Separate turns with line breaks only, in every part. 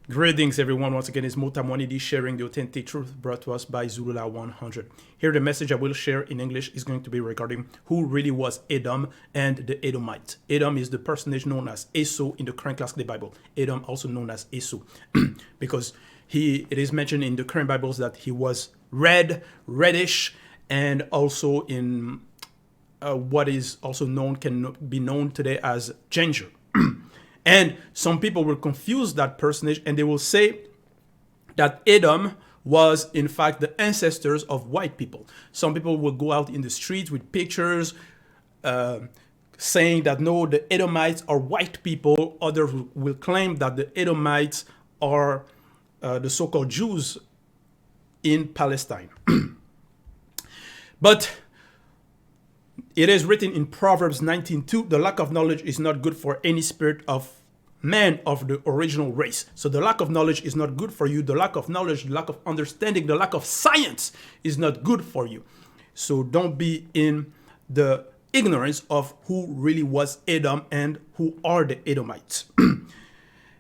Greetings, everyone. Once again, it's Motamonidi sharing the authentic truth brought to us by Zulula 100. Here, the message I will share in English is going to be regarding who really was Edom and the Edomites. Edom is the personage known as Esau in the current classical Bible. Edom, also known as Esau, because it is mentioned in the current Bibles that he was reddish, and also in what is also known can be known today as ginger. And some people will confuse that personage and they will say that Edom was in fact the ancestors of white people. Some people will go out in the streets with pictures saying that no, the Edomites are white people. Others will claim that the Edomites are the so-called Jews in Palestine. But it is written in Proverbs 19:2, the lack of knowledge is not good for any spirit of man of the original race. So the lack of knowledge is not good for you. The lack of knowledge, the lack of understanding, the lack of science is not good for you. So don't be in the ignorance of who really was Edom and who are the Edomites.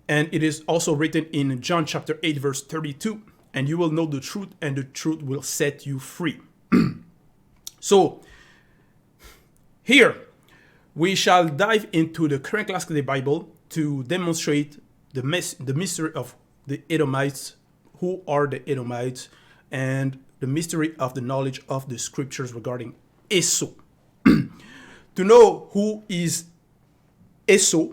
And it is also written in John chapter 8, verse 32, and you will know the truth and the truth will set you free. So here, we shall dive into the current classical Bible to demonstrate the mystery of the Edomites, who are the Edomites, and the mystery of the knowledge of the scriptures regarding Esau. To know who is Esau,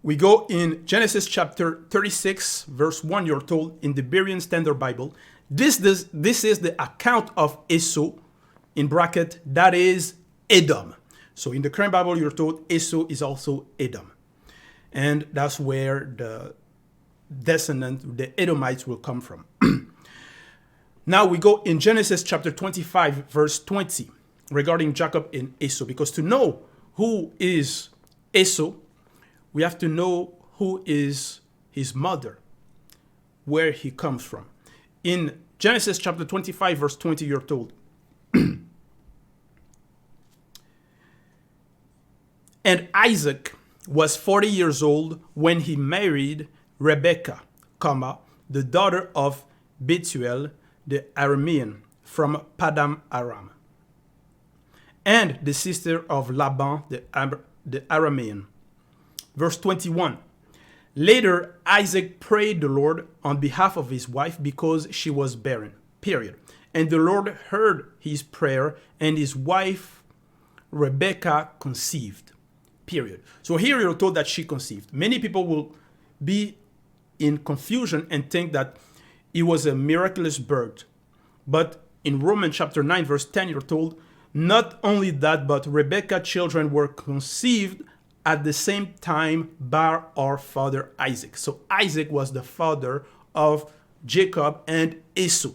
we go in Genesis chapter 36, verse 1, you're told in the Berean Standard Bible, this is the account of Esau, in bracket, that is Edom. So in the current Bible, you're told Esau is also Edom. And that's where the descendant, the Edomites, will come from. Now we go in Genesis chapter 25, verse 20, regarding Jacob and Esau. Because to know who is Esau, we have to know who is his mother, where he comes from. In Genesis chapter 25, verse 20, you're told, and Isaac was 40 years old when he married Rebekah, the daughter of Bethuel the Aramean from Padam Aram, and the sister of Laban the Aramean. Verse 21. Later, Isaac prayed the Lord on behalf of his wife because she was barren. Period. And the Lord heard his prayer, and his wife Rebekah conceived. Period. So here you're told that she conceived. Many people will be in confusion and think that it was a miraculous birth. But in Romans chapter 9, verse 10, you're told, not only that, but Rebekah's children were conceived at the same time by our father Isaac. So Isaac was the father of Jacob and Esau.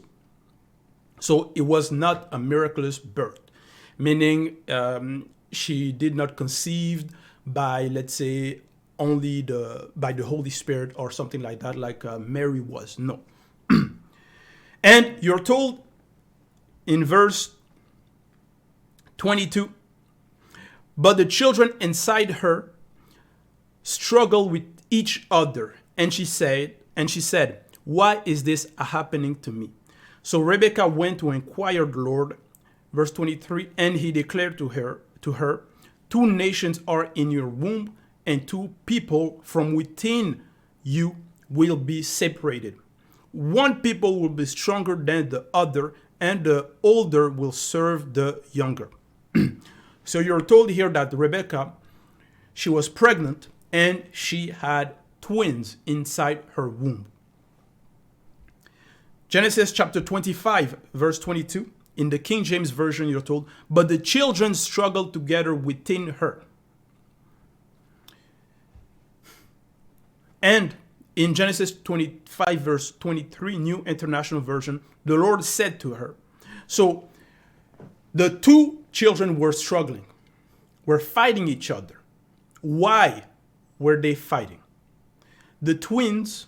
So it was not a miraculous birth, meaning she did not conceive by, let's say, only by the Holy Spirit or something like that, like Mary was. No. And you're told in verse 22, but the children inside her struggled with each other, and she said, why is this happening to me? So Rebekah went to inquire the Lord, verse 23, and he declared to her, two nations are in your womb, and two people from within you will be separated. One people will be stronger than the other, and the older will serve the younger. So you're told here that Rebekah, she was pregnant, and she had twins inside her womb. Genesis chapter 25, verse 22. In the King James Version, you're told, but the children struggled together within her. And in Genesis 25, verse 23, New International Version, the Lord said to her. So the two children were struggling, were fighting each other. Why were they fighting? The twins,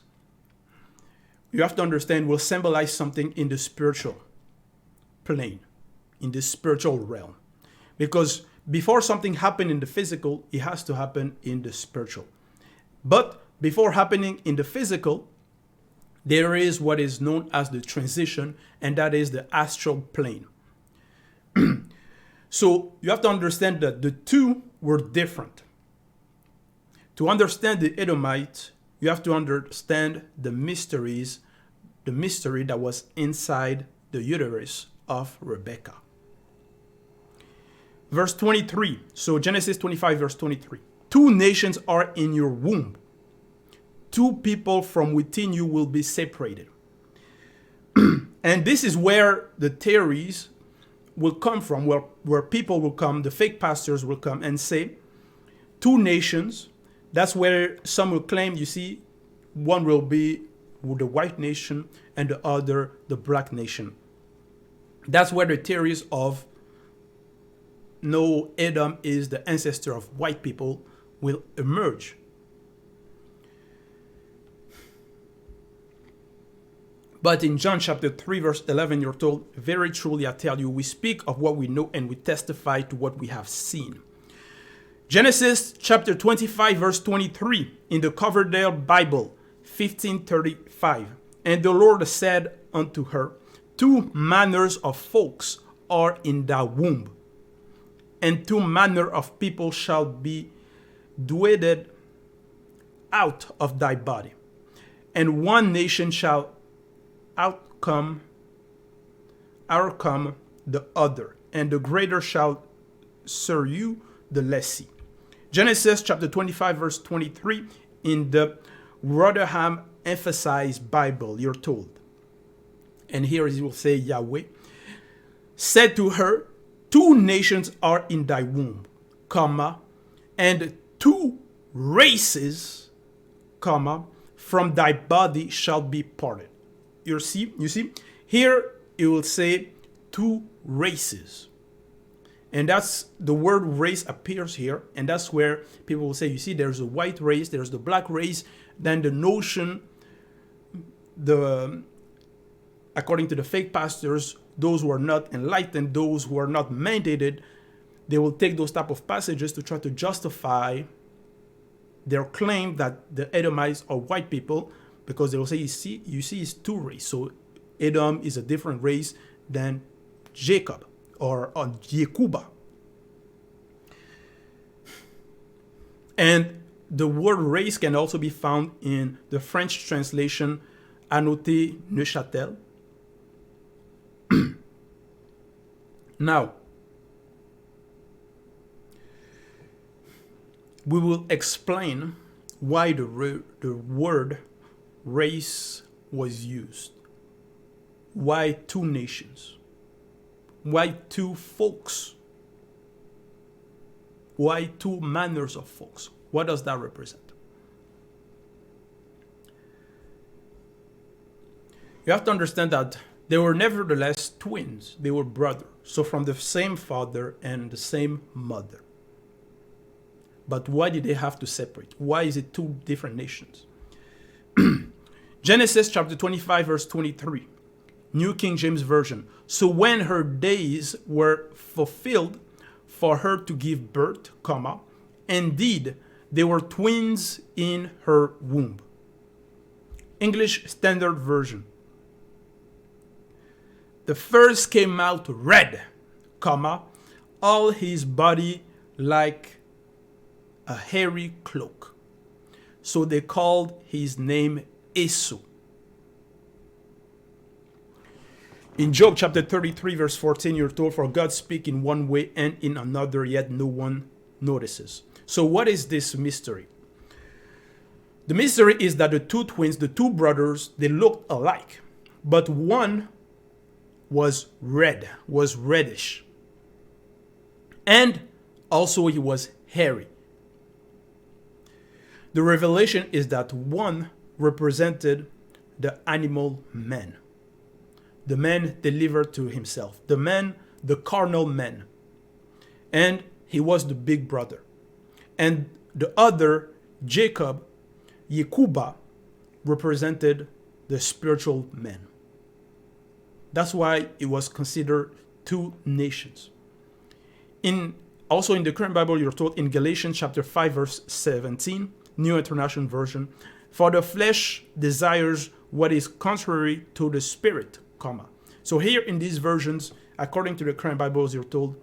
you have to understand, will symbolize something in the spiritual plane, in the spiritual realm. Because before something happened in the physical, it has to happen in the spiritual. But before happening in the physical, there is what is known as the transition, and that is the astral plane. So you have to understand that the two were different. To understand the Edomites, you have to understand the mystery that was inside the uterus of Rebekah. Verse 23. So Genesis 25, verse 23. 2 nations are in your womb. 2 people from within you will be separated. And this is where the theories will come from, where people will come, the fake pastors will come and say, 2 nations. That's where some will claim, you see, one will be the white nation and the other the black nation. That's where the theories of no, Edom is the ancestor of white people will emerge. But in John chapter 3, verse 11, you're told, very truly I tell you, we speak of what we know and we testify to what we have seen. Genesis chapter 25, verse 23, in the Coverdale Bible, 1535. And the Lord said unto her, 2 manners of folks are in thy womb, and 2 manner of people shall be dwindled out of thy body, and 1 nation shall outcome the other, and the greater shall survey the lessee. Genesis chapter 25, verse 23, in the Rotherham Emphasized Bible, you're told. And here he will say, Yahweh said to her, 2 nations are in thy womb, comma, and 2 races, comma, from thy body shall be parted. You see, here it will say 2 races. And that's the word race appears here. And that's where people will say, you see, there's a white race, there's the black race. Then the notion, according to the fake pastors, those who are not enlightened, those who are not mandated, they will take those type of passages to try to justify their claim that the Edomites are white people, because they will say, you see, it's 2 races. So Edom is a different race than Jacob or Yehuba. And the word race can also be found in the French translation Annoté Neuchâtel. Now, we will explain why the word race was used. Why 2 nations? Why 2 folks? Why 2 manners of folks? What does that represent? You have to understand that they were nevertheless twins. They were brothers. So from the same father and the same mother. But why did they have to separate? Why is it 2 different nations? Genesis chapter 25, verse 23. New King James Version. So when her days were fulfilled for her to give birth, comma, indeed, they were twins in her womb. English Standard Version. The first came out red, comma, all his body like a hairy cloak. So they called his name Esau. In Job chapter 33, verse 14, you're told, for God speak in one way and in another, yet no one notices. So what is this mystery? The mystery is that the 2 twins, the 2 brothers, they looked alike. But one was red, was reddish. And also he was hairy. The revelation is that one represented the animal man. The man delivered to himself. The man, the carnal man. And he was the big brother. And the other, Jacob, Yehuba, represented the spiritual man. That's why it was considered 2 nations. Also in the current Bible, you're told in Galatians chapter 5, verse 17, New International Version. For the flesh desires what is contrary to the spirit, comma. So here in these versions, according to the current Bibles, you're told,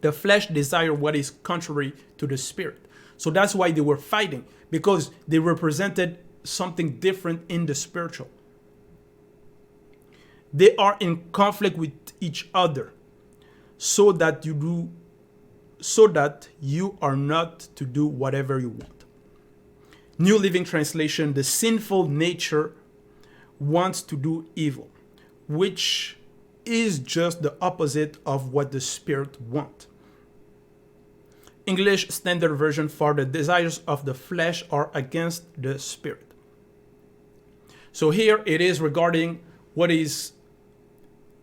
the flesh desires what is contrary to the spirit. So that's why they were fighting, because they represented something different in the spiritual. They are in conflict with each other, so that you are not to do whatever you want. New Living Translation, the sinful nature wants to do evil, which is just the opposite of what the Spirit wants. English Standard Version, for the desires of the flesh are against the Spirit. So here it is regarding it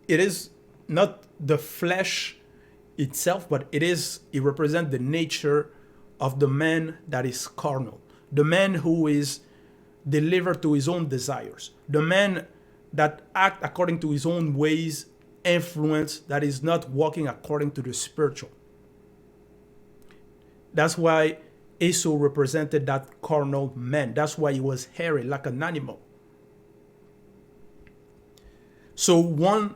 is not the flesh itself, but it represents the nature of the man that is carnal, the man who is delivered to his own desires, the man that act according to his own ways, influence, that is not walking according to the spiritual. That's why Esau represented that carnal man. That's why he was hairy like an animal. So one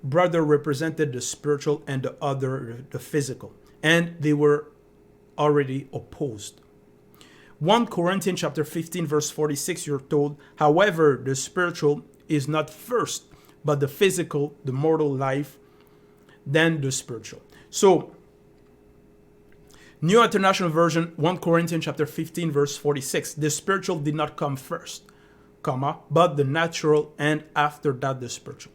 brother represented the spiritual and the other the physical, and they were already opposed. 1 Corinthians chapter 15 verse 46, you're told, however, the spiritual is not first, but the physical, the mortal life, then the spiritual. So New International Version, 1 Corinthians chapter 15 verse 46, the spiritual did not come first, comma, but the natural, and after that the spiritual.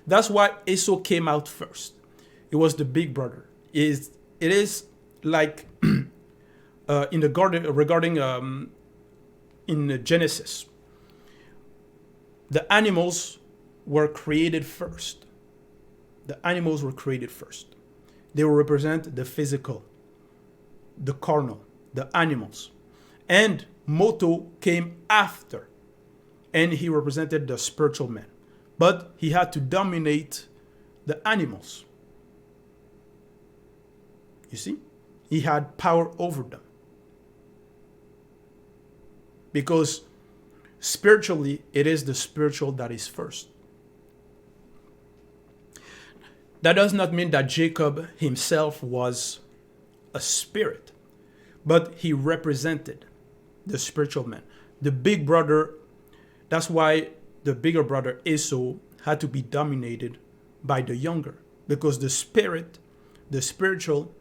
That's why Esau came out first. It was the big brother. It is like in the garden regarding in Genesis, the animals were created first. The animals were created first. They will represent the physical, the carnal, the animals. And Moto came after, and he represented the spiritual man. But he had to dominate the animals. You see? He had power over them. Because spiritually, it is the spiritual that is first. That does not mean that Jacob himself was a spirit, but he represented the spiritual man. The big brother, that's why the bigger brother Esau had to be dominated by the younger, because the spirit, the spiritual,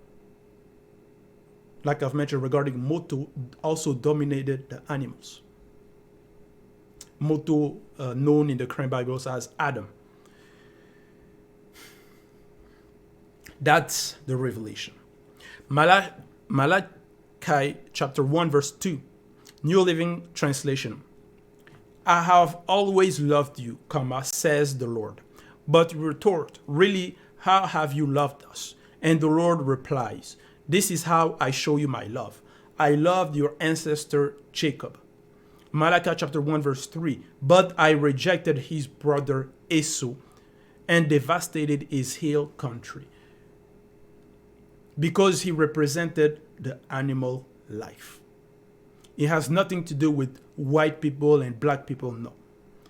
like I've mentioned regarding Moto, also dominated the animals. Moto, known in the current Bible as Adam. That's the revelation. Malachi chapter 1 verse 2, New Living Translation. I have always loved you, comma, says the Lord. But retort, really, how have you loved us? And the Lord replies, this is how I show you my love. I loved your ancestor Jacob. Malachi chapter 1 verse 3, but I rejected his brother Esau and devastated his hill country, because he represented the animal life. It has nothing to do with white people and black people, no.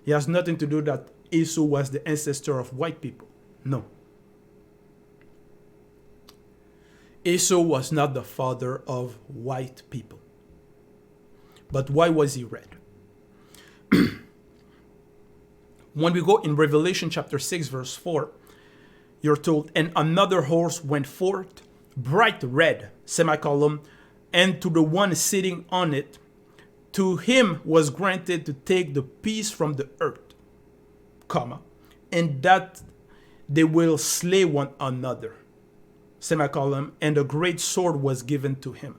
It has nothing to do that Esau was the ancestor of white people, no. Esau was not the father of white people. But why was he red? When we go in Revelation chapter 6 verse 4, you're told, and another horse went forth, bright red, semicolon, and to the one sitting on it, to him was granted to take the peace from the earth, comma, and that they will slay one another, semicolon, and a great sword was given to him.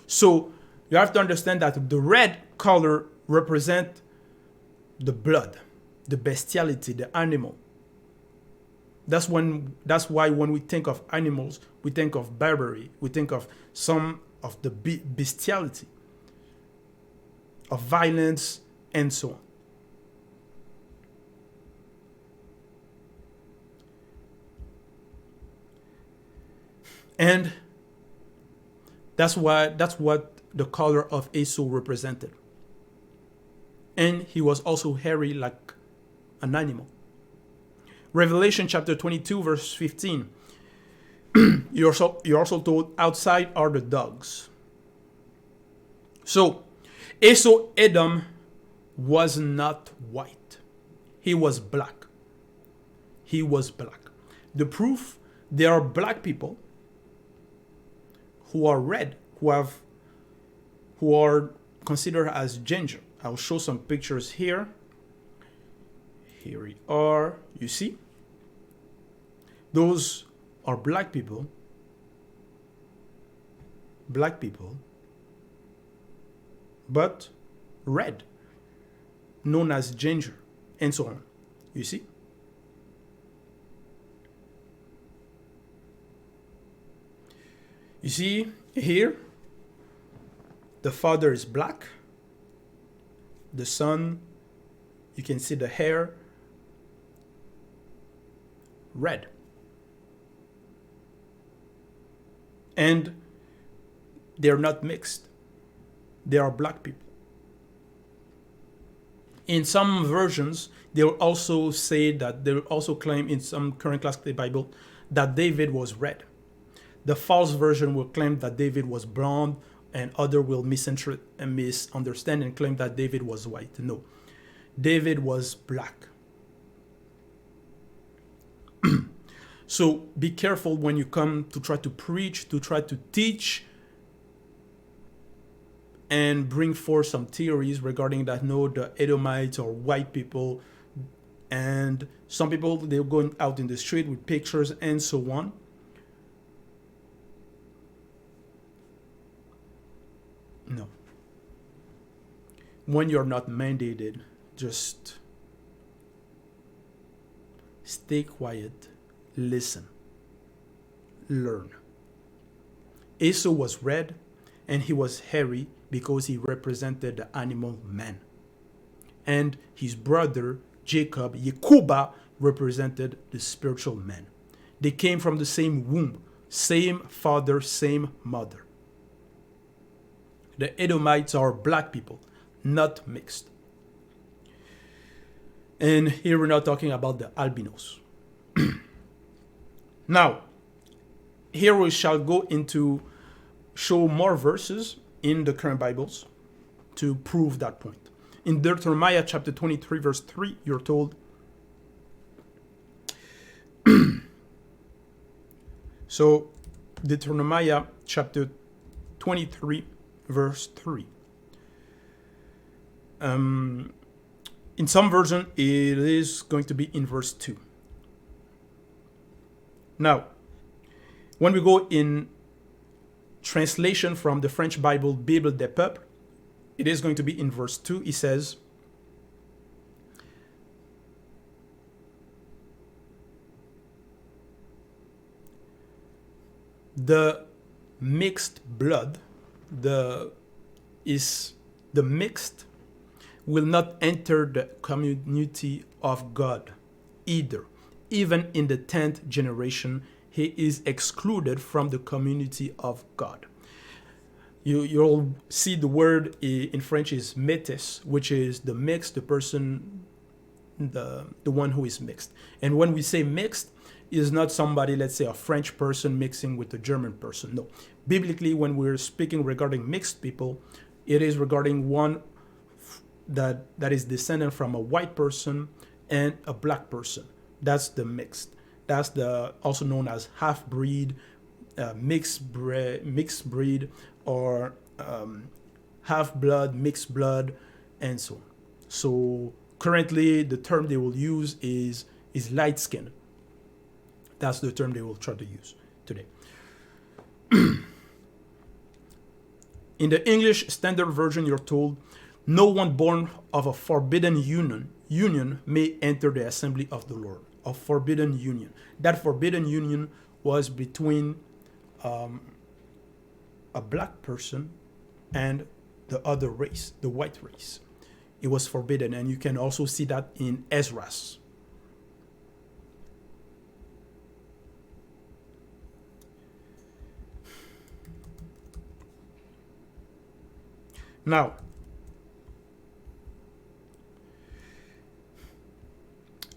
So you have to understand that the red color represents the blood, the bestiality, the animal. That's why when we think of animals, we think of barbarity, we think of some of the bestiality, of violence, and so on. And that's what the color of Esau represented. And he was also hairy like an animal. Revelation chapter 22, verse 15. You're also told, outside are the dogs. So, Esau, Edom, was not white. He was black. He was black. The proof, there are black people who are red, who are considered as ginger. I'll show some pictures here. Here we are. You see? Those are black people. Black people. But red. Known as ginger. And so on. You see? You see here, the father is black. The son, you can see the hair, red. And they're not mixed. They are black people. In some versions, they will also say that, they will also claim in some current classical Bible that David was red. The false version will claim that David was blonde, and other will misunderstand and claim that David was white. No, David was black. So be careful when you come to try to preach, to try to teach, and bring forth some theories regarding that. No, the Edomites are white people, and some people, they're going out in the street with pictures and so on. No. When you're not mandated, just stay quiet, listen, learn. Esau was red and he was hairy because he represented the animal man. And his brother Jacob, Yehuba, represented the spiritual man. They came from the same womb, same father, same mother. The Edomites are black people, not mixed. And here we're not talking about the albinos. Now, here we shall go into show more verses in the current Bibles to prove that point. In Deuteronomy chapter 23, verse 3, you're told, so Deuteronomy chapter 23, verse 3. In some version, it is going to be in verse 2. Now, when we go in translation from the French Bible, Bible des Peuples, it is going to be in verse 2. It says, the mixed blood, the mixed will not enter the community of God either. Even in the 10th generation, he is excluded from the community of God. You'll see the word in French is métis, which is the mixed, the person, the one who is mixed. And when we say mixed, it is not somebody, let's say a French person mixing with a German person. No. Biblically, when we're speaking regarding mixed people, it is regarding one that is descendant from a white person and a black person. That's the mixed. That's the also known as half-breed, mixed breed, or half-blood, mixed blood, and so on. So currently, the term they will use is light skin. That's the term they will try to use today. In the English Standard Version, you're told, no one born of a forbidden union may enter the assembly of the Lord. A forbidden union. That forbidden union was between a black person and the other race, the white race. It was forbidden, and you can also see that in Esdras. Now,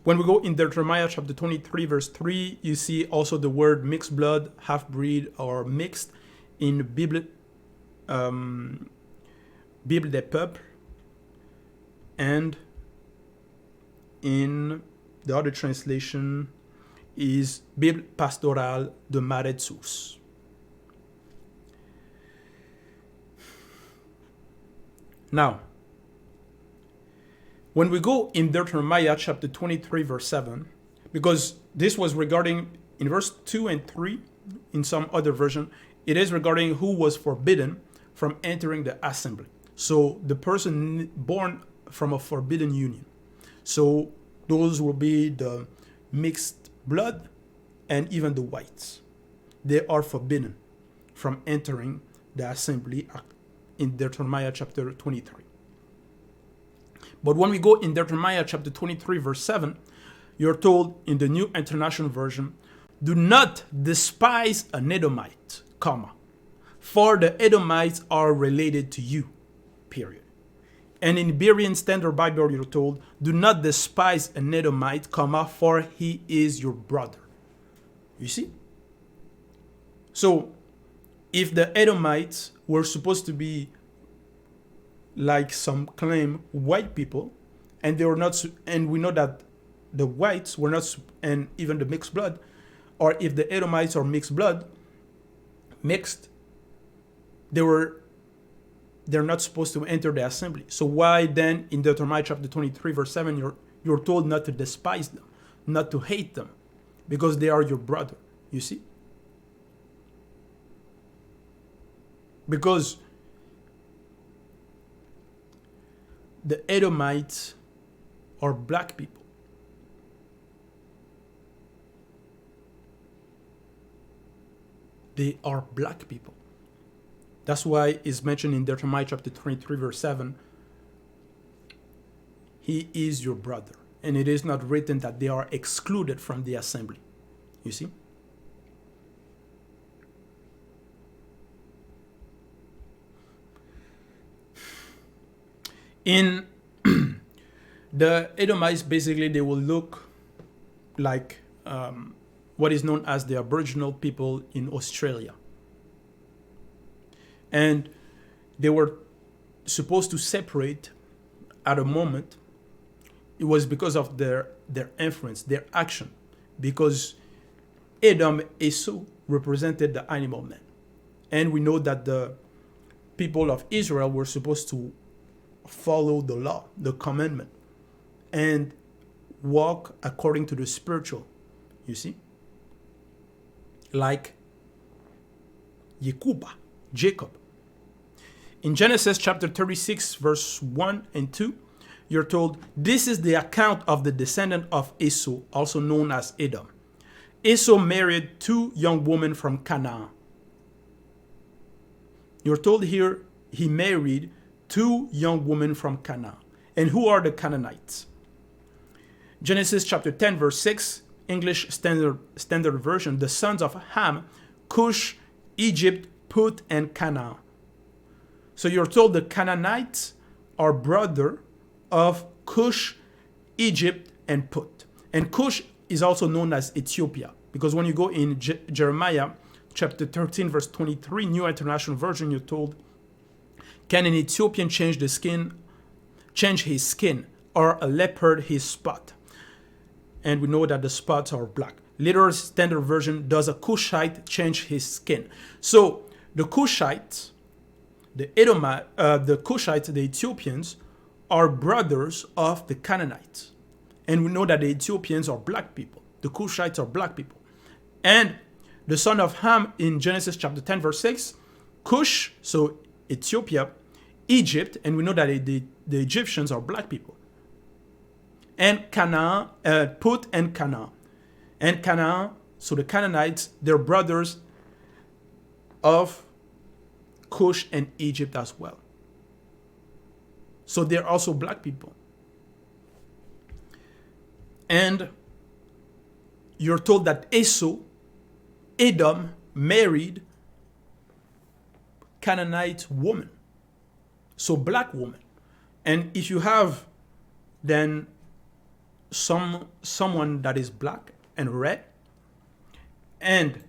when we go in Deuteronomy chapter 23, verse 3, you see also the word mixed blood, half-breed, or mixed in Bible des Peuples, and in the other translation is Bible pastorale de Marais de Source. Now, when we go in Deuteronomy chapter 23, verse 7, because this was regarding, in verse 2 and 3, in some other version, it is regarding who was forbidden from entering the assembly. So the person born from a forbidden union. So those will be the mixed blood and even the whites. They are forbidden from entering the assembly in Deuteronomy chapter 23. But when we go in Deuteronomy chapter 23, verse 7, you're told in the New International Version, do not despise an Edomite, comma, for the Edomites are related to you, period. And in Berean Standard Bible, you're told, do not despise an Edomite, comma, for he is your brother. You see? So, if the Edomites were supposed to be, like some claim, white people, and they were not, and we know that the whites were not, and even the mixed blood, or if the Edomites are mixed blood, mixed, they're not supposed to enter the assembly. So why then in Deuteronomy chapter 23, verse 7, you're told not to despise them, not to hate them, because they are your brother, you see? Because the Edomites are black people. They are black people. That's why it's mentioned in Deuteronomy chapter 23, verse 7. He is your brother. And it is not written that they are excluded from the assembly. You see? In the Edomites, basically, they will look like what is known as the Aboriginal people in Australia. And they were supposed to separate at a moment. It was because of their influence, their action. Because Edom, Esau, represented the animal man. And we know that the people of Israel were supposed to follow the law, the commandment, and walk according to the spiritual, you see? Like Jacob. In Genesis chapter 36, verse 1 and 2, you're told, this is the account of the descendant of Esau, also known as Edom. Esau married 2 young women from Canaan. You're told here he married 2 young women from Canaan. And who are the Canaanites? Genesis chapter 10, verse 6, English Standard Version, the sons of Ham, Cush, Egypt, Put, and Canaan. So you're told the Canaanites are brother of Cush, Egypt, and Put. And Cush is also known as Ethiopia, because when you go in Jeremiah chapter 13, verse 23, New International Version, you're told, can an Ethiopian change his skin, or a leopard his spot? And we know that the spots are black. Later Standard Version, does a Cushite change his skin? So the Cushites, the Cushites, the Ethiopians, are brothers of the Canaanites. And we know that the Ethiopians are black people. The Cushites are black people. And the son of Ham in Genesis chapter 10, verse 6, Cush, so Ethiopia, Egypt, and we know that the Egyptians are black people. And Canaan, Put and Canaan. And Canaan, so the Canaanites, they're brothers of Cush and Egypt as well. So they're also black people. And you're told that Esau, Edom, married Canaanite woman. So black woman. And if you have then someone that is black and red, and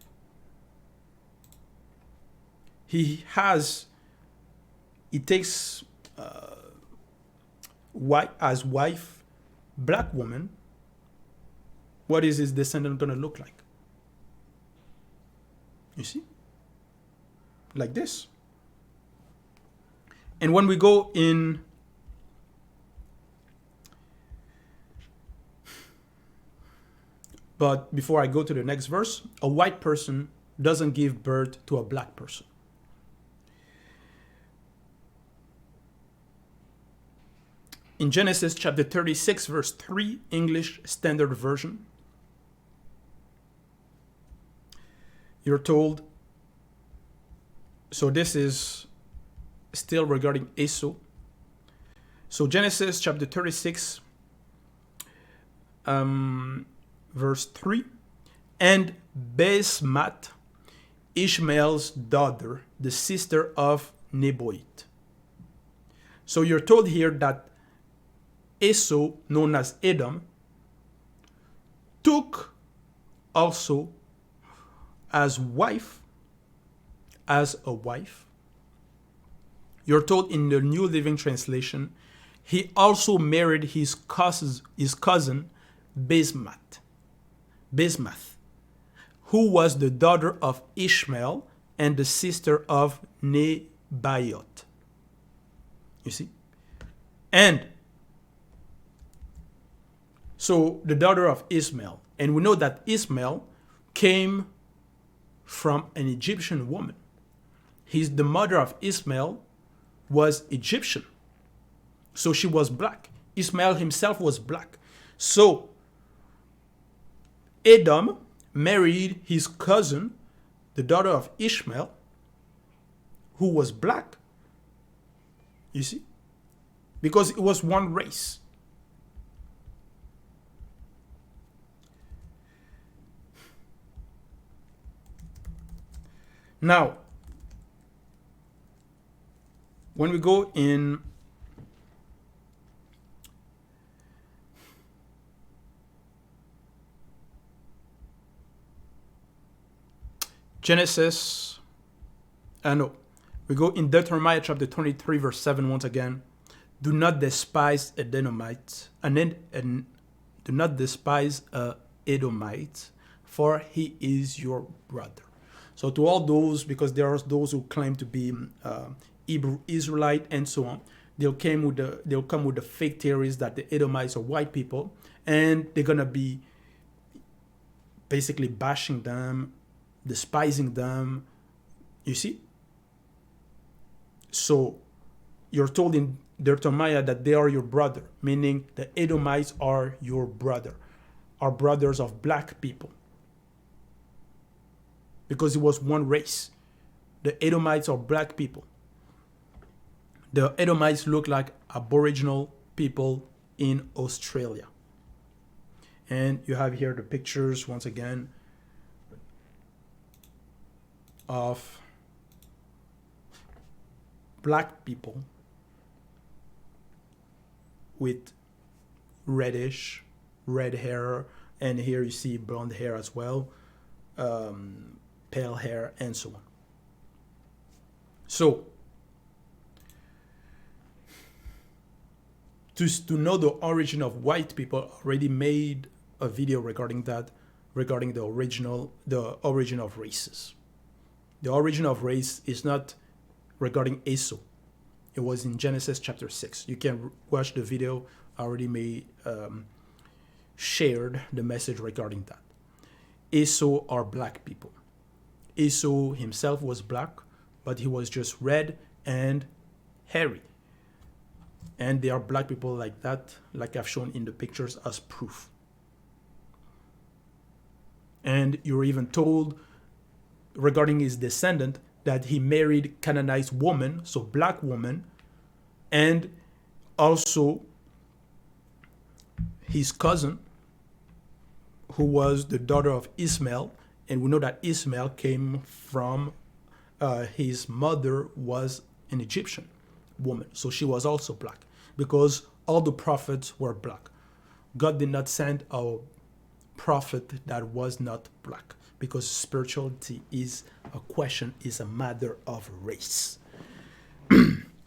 he takes white as wife, black woman, what is his descendant going to look like? You see? Like this. And when we go in but before I go to the next verse, a white person doesn't give birth to a black person. In Genesis chapter 36, verse 3, English Standard Version, you're told, so this is still regarding Esau. So Genesis chapter 36, verse 3, and Basemath, Ishmael's daughter, the sister of Nebaioth. So you're told here that Esau, known as Edom, took also as a wife. You're told in the New Living Translation, he also married his cousin Basemath, who was the daughter of Ishmael and the sister of Nebaioth. You see? And so the daughter of Ishmael. And we know that Ishmael came from an Egyptian woman. The mother of Ishmael was Egyptian. So she was black. Ishmael himself was black. So Edom married his cousin, the daughter of Ishmael, who was black. You see? Because it was one race. Now, when we go in Genesis, we go in Deuteronomy chapter 23, verse 7 once again. Do not despise Edomites, and do not despise Edomite, for he is your brother. So to all those, because there are those who claim to be Hebrew Israelite and so on, they'll come with the fake theories that the Edomites are white people, and they're gonna be basically bashing them, despising them. You see? So you're told in Deuteronomy that they are your brother, meaning the Edomites are your brother, are brothers of black people. Because it was one race. The Edomites are black people. The Edomites look like Aboriginal people in Australia. And you have here the pictures, once again, of black people with red hair, and here you see blonde hair as well. Pale hair, and so on. So, to know the origin of white people, already made a video regarding that, regarding the origin of races. The origin of race is not regarding Esau. It was in Genesis chapter 6. You can watch the video. I already shared the message regarding that. Esau are black people. Esau himself was black, but he was just red and hairy. And there are black people like that, like I've shown in the pictures as proof. And you're even told regarding his descendant that he married Canaanite woman, so black woman, and also his cousin, who was the daughter of Ishmael. And we know that Ishmael came from, his mother was an Egyptian. woman. So she was also black because all the prophets were black. God did not send a prophet that was not black because spirituality is a question, is a matter of race.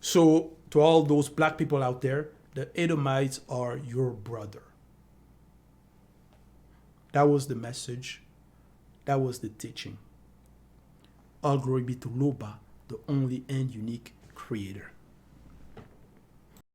So to all those black people out there, the Edomites are your brother. That was the message. That was the teaching. All glory be to Loba, the only and unique creator.